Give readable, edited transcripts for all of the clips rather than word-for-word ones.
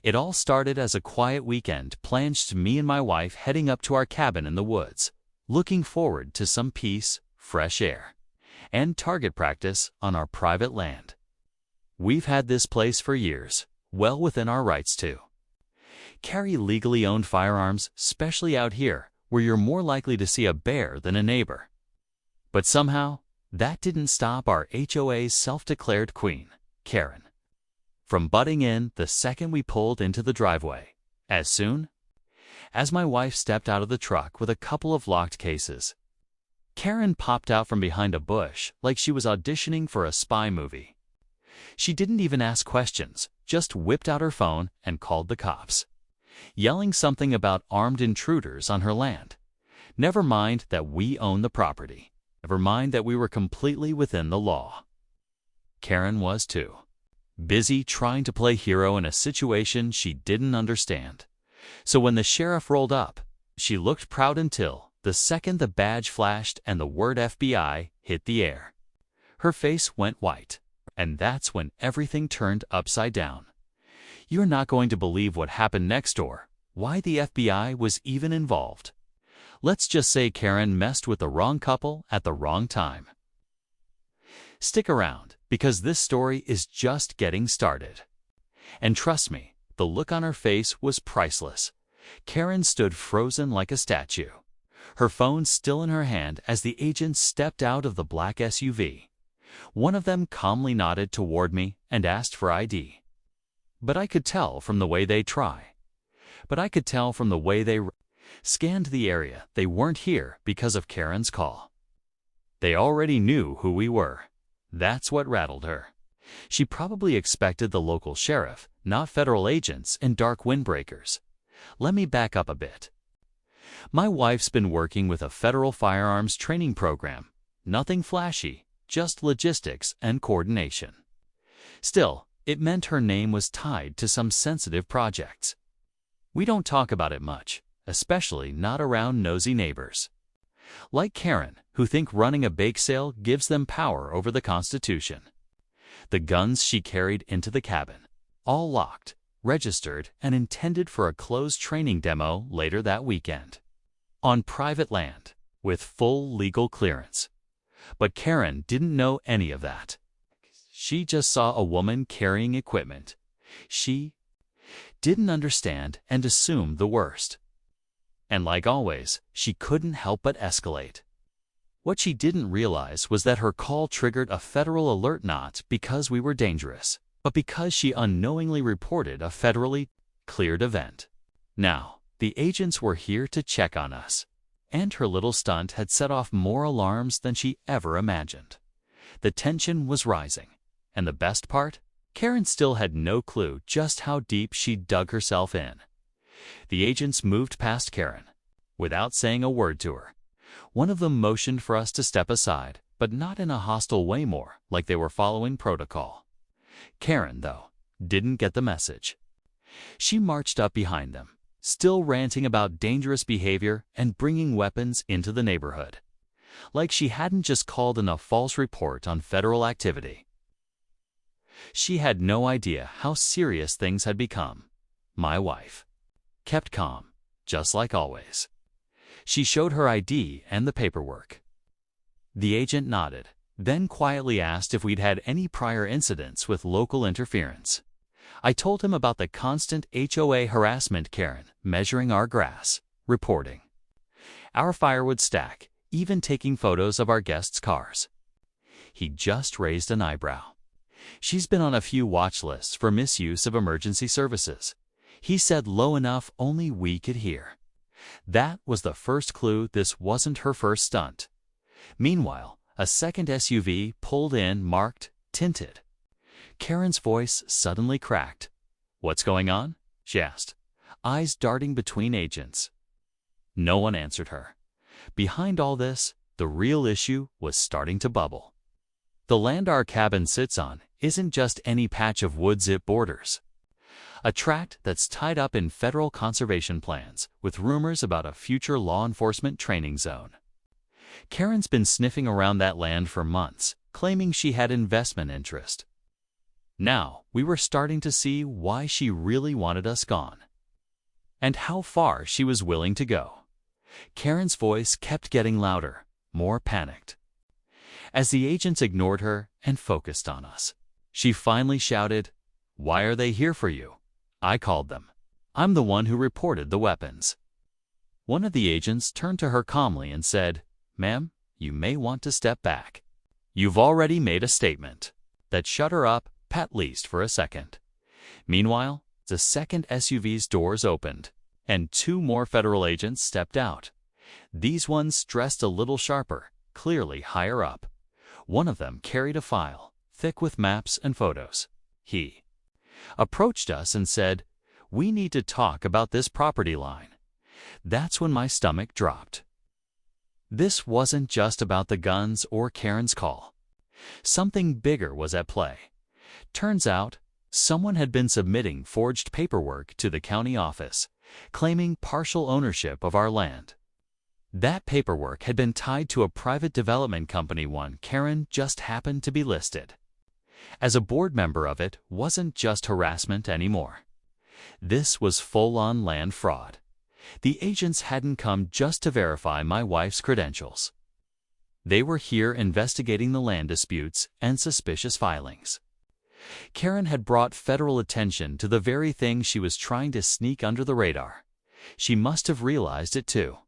It all started as a quiet weekend planned to me and my wife heading up to our cabin in the woods, looking forward to some peace, fresh air, and target practice on our private land. We've had this place for years, well within our rights to carry legally owned firearms, especially out here, where you're more likely to see a bear than a neighbor. But somehow, that didn't stop our HOA's self-declared queen, Karen, from butting in the second we pulled into the driveway. As soon as my wife stepped out of the truck with a couple of locked cases, Karen popped out from behind a bush like she was auditioning for a spy movie. She didn't even ask questions, just whipped out her phone and called the cops, yelling something about armed intruders on her land. Never mind that we own the property. Never mind that we were completely within the law. Karen was too busy trying to play hero in a situation she didn't understand. So when the sheriff rolled up, she looked proud until the second the badge flashed and the word FBI hit the air. Her face went white, and that's when everything turned upside down. You're not going to believe what happened next door, why the FBI was even involved. Let's just say Karen messed with the wrong couple at the wrong time. Stick around, because this story is just getting started. And trust me, the look on her face was priceless. Karen stood frozen like a statue, her phone still in her hand as the agents stepped out of the black SUV. One of them calmly nodded toward me and asked for ID. But I could tell from the way they scanned the area they weren't here because of Karen's call. They already knew who we were. That's what rattled her. She probably expected the local sheriff, not federal agents and dark windbreakers. Let me back up a bit. My wife's been working with a federal firearms training program. Nothing flashy, just logistics and coordination. Still, it meant her name was tied to some sensitive projects. We don't talk about it much, especially not around nosy neighbors like Karen, who think running a bake sale gives them power over the Constitution. The guns she carried into the cabin, all locked, registered, and intended for a closed training demo later that weekend, on private land, with full legal clearance. But Karen didn't know any of that. She just saw a woman carrying equipment. She didn't understand and assumed the worst. And like always, she couldn't help but escalate. What she didn't realize was that her call triggered a federal alert not because we were dangerous, but because she unknowingly reported a federally cleared event. Now, the agents were here to check on us, and her little stunt had set off more alarms than she ever imagined. The tension was rising, and the best part? Karen still had no clue just how deep she'd dug herself in. The agents moved past Karen, without saying a word to her. One of them motioned for us to step aside, but not in a hostile way, more like they were following protocol. Karen, though, didn't get the message. She marched up behind them, still ranting about dangerous behavior and bringing weapons into the neighborhood, like she hadn't just called in a false report on federal activity. She had no idea how serious things had become. My wife kept calm, just like always. She showed her ID and the paperwork. The agent nodded, then quietly asked if we'd had any prior incidents with local interference. I told him about the constant HOA harassment, Karen measuring our grass, reporting our firewood stack, even taking photos of our guests' cars. He just raised an eyebrow. She's been on a few watch lists for misuse of emergency services. He said low enough only we could hear. That was the first clue this wasn't her first stunt. Meanwhile, a second SUV pulled in, marked, tinted. Karen's voice suddenly cracked. "What's going on?" she asked, eyes darting between agents. No one answered her. Behind all this, the real issue was starting to bubble. The land our cabin sits on isn't just any patch of woods it borders. A tract that's tied up in federal conservation plans with rumors about a future law enforcement training zone. Karen's been sniffing around that land for months, claiming she had investment interest. Now, we were starting to see why she really wanted us gone, and how far she was willing to go. Karen's voice kept getting louder, more panicked. As the agents ignored her and focused on us, she finally shouted, "Why are they here for you? I called them. I'm the one who reported the weapons." One of the agents turned to her calmly and said, "Ma'am, you may want to step back. You've already made a statement." That shut her up, at least for a second. Meanwhile, the second SUV's doors opened, and two more federal agents stepped out. These ones dressed a little sharper, clearly higher up. One of them carried a file, thick with maps and photos. He approached us and said, "We need to talk about this property line." That's when my stomach dropped. This wasn't just about the guns or Karen's call. Something bigger was at play. Turns out, someone had been submitting forged paperwork to the county office, claiming partial ownership of our land. That paperwork had been tied to a private development company one Karen just happened to be listed. As a board member of it wasn't just harassment anymore. This was full-on land fraud. The agents hadn't come just to verify my wife's credentials. They were here investigating the land disputes and suspicious filings. Karen had brought federal attention to the very thing she was trying to sneak under the radar. She must have realized it too,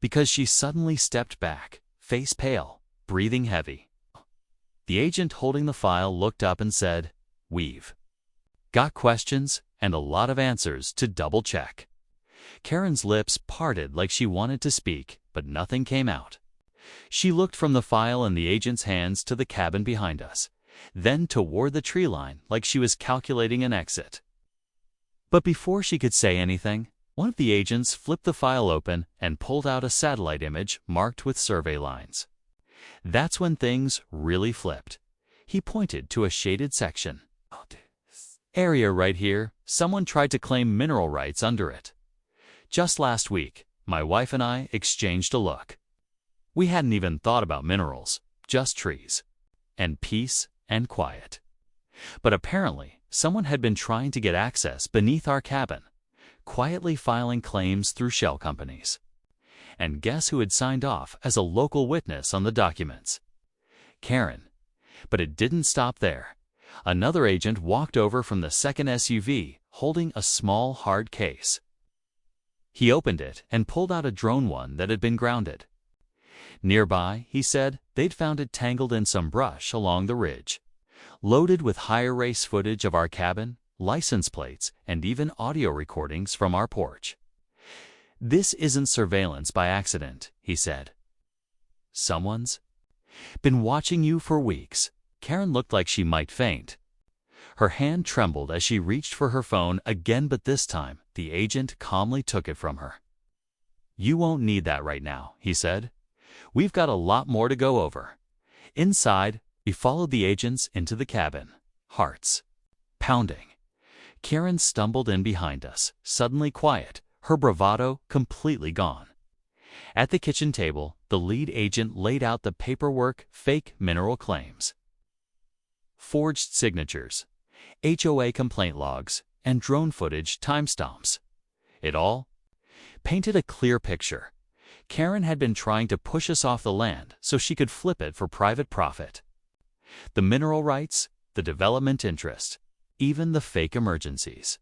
because she suddenly stepped back, face pale, breathing heavy. The agent holding the file looked up and said, "We've got questions and a lot of answers to double-check." Karen's lips parted like she wanted to speak, but nothing came out. She looked from the file in the agent's hands to the cabin behind us, then toward the tree line like she was calculating an exit. But before she could say anything, one of the agents flipped the file open and pulled out a satellite image marked with survey lines. That's when things really flipped. He pointed to a shaded section. "Area right here, someone tried to claim mineral rights under it. Just last week, my wife and I exchanged a look. We hadn't even thought about minerals, just trees, and peace and quiet. But apparently, someone had been trying to get access beneath our cabin, quietly filing claims through shell companies. And guess who had signed off as a local witness on the documents? Karen. But it didn't stop there. Another agent walked over from the second SUV, holding a small, hard case. He opened it and pulled out a drone one that had been grounded. Nearby, he said, they'd found it tangled in some brush along the ridge, loaded with high-res footage of our cabin, license plates, and even audio recordings from our porch. "This isn't surveillance by accident," he said. "Someone's been watching you for weeks." Karen looked like she might faint. Her hand trembled as she reached for her phone again, but this time, the agent calmly took it from her. "You won't need that right now," he said. "We've got a lot more to go over." Inside, we followed the agents into the cabin, hearts pounding. Karen stumbled in behind us, suddenly quiet, her bravado completely gone. At the kitchen table, the lead agent laid out the paperwork, fake mineral claims, forged signatures, HOA complaint logs, and drone footage timestamps. It all painted a clear picture. Karen had been trying to push us off the land so she could flip it for private profit. The mineral rights, the development interest, even the fake emergencies.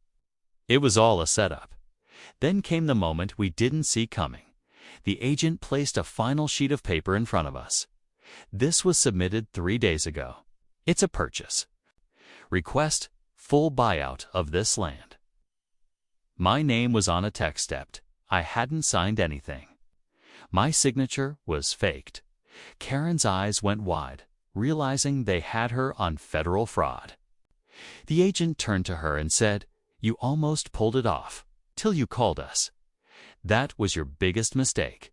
It was all a setup. Then came the moment we didn't see coming. The agent placed a final sheet of paper in front of us. This was submitted 3 days ago. It's a purchase. Request full buyout of this land. My name was on a text step. I hadn't signed anything. My signature was faked. Karen's eyes went wide, realizing they had her on federal fraud. The agent turned to her and said, "You almost pulled it off, till you called us. That was your biggest mistake."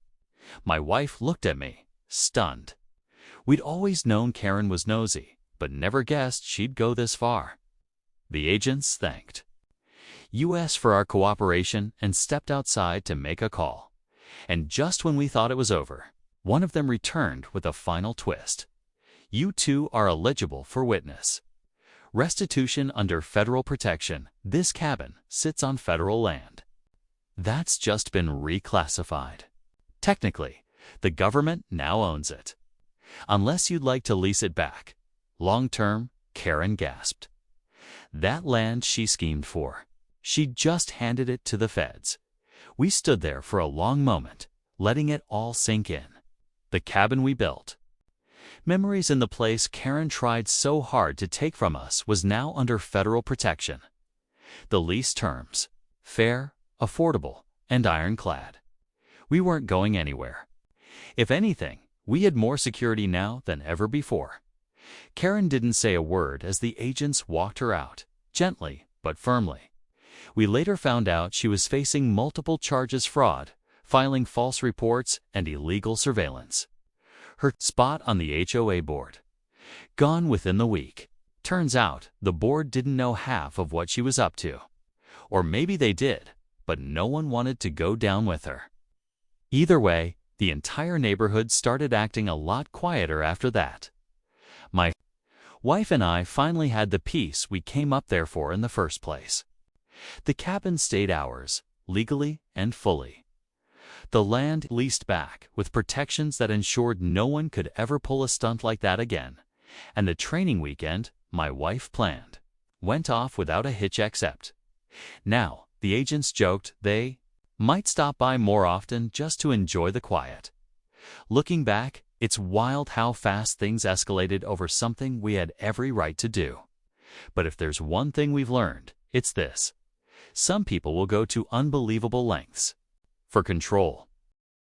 My wife looked at me, stunned. We'd always known Karen was nosy, but never guessed she'd go this far. The agents thanked us for our cooperation and stepped outside to make a call. And just when we thought it was over, one of them returned with a final twist. "You two are eligible for witness." Restitution under federal protection. This cabin sits on federal land. That's just been reclassified. Technically, the government now owns it. Unless you'd like to lease it back. Long-term, Karen gasped. That land she schemed for. She just handed it to the feds. We stood there for a long moment, letting it all sink in. The cabin we built. Memories in the place Karen tried so hard to take from us was now under federal protection. The lease terms: fair, affordable, and ironclad. We weren't going anywhere. If anything, we had more security now than ever before. Karen didn't say a word as the agents walked her out, gently but firmly. We later found out she was facing multiple charges: fraud, filing false reports, and illegal surveillance. Her spot on the HOA board gone within the week. Turns out the board didn't know half of what she was up to. Or maybe they did, but no one wanted to go down with her. Either way, the entire neighborhood started acting a lot quieter after that. My wife and I finally had the peace we came up there for in the first place. The cabin stayed ours, legally and fully. The land leased back with protections that ensured no one could ever pull a stunt like that again. And the training weekend my wife planned went off without a hitch except. Now, the agents joked they might stop by more often just to enjoy the quiet. Looking back, it's wild how fast things escalated over something we had every right to do. But if there's one thing we've learned, it's this: some people will go to unbelievable lengths for control.